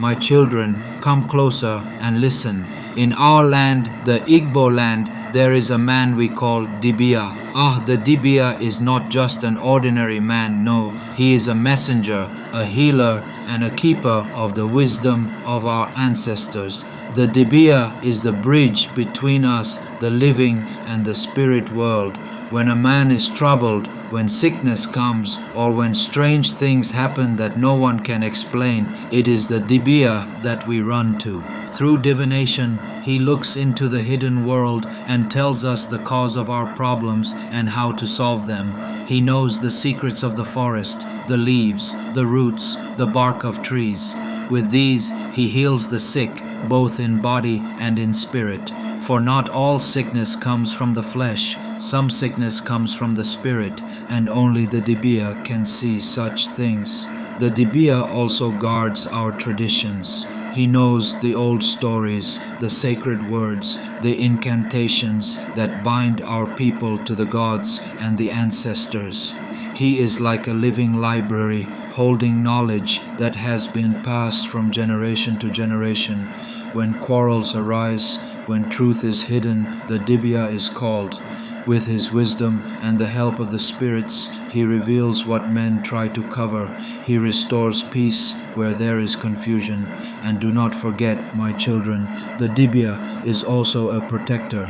My children, come closer and listen. In our land, the Igbo land, there is a man we call DIBIA. The DIBIA is not just an ordinary man, no. He is a messenger, a healer, and a keeper of the wisdom of our ancestors. The DIBIA is the bridge between us, the living, and the spirit world. When a man is troubled, when sickness comes, or when strange things happen that no one can explain, it is the DIBIA that we run to. Through divination, he looks into the hidden world and tells us the cause of our problems and how to solve them. He knows the secrets of the forest, the leaves, the roots, the bark of trees. With these, he heals the sick, both in body and in spirit. For not all sickness comes from the flesh. Some sickness comes from the spirit, and only the DIBIA can see such things. The DIBIA also guards our traditions. He knows the old stories, the sacred words, the incantations that bind our people to the gods and the ancestors. He is like a living library, holding knowledge that has been passed from generation to generation. When quarrels arise, when truth is hidden, the DIBIA is called. With his wisdom and the help of the spirits, he reveals what men try to cover. He restores peace where there is confusion. And do not forget, my children, the DIBIA is also a protector.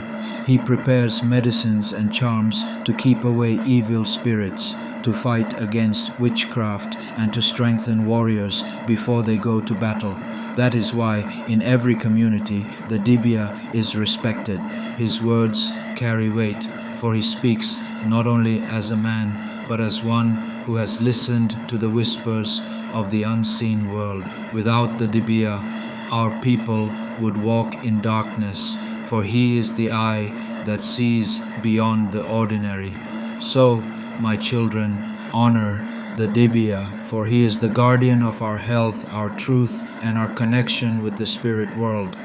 He prepares medicines and charms to keep away evil spirits, to fight against witchcraft, and to strengthen warriors before they go to battle. That is why in every community the DIBIA is respected. His words carry weight, for he speaks not only as a man, but as one who has listened to the whispers of the unseen world. Without the DIBIA, our people would walk in darkness, for he is the eye that sees beyond the ordinary. So, my children, honor the DIBIA, for he is the guardian of our health, our truth, and our connection with the spirit world.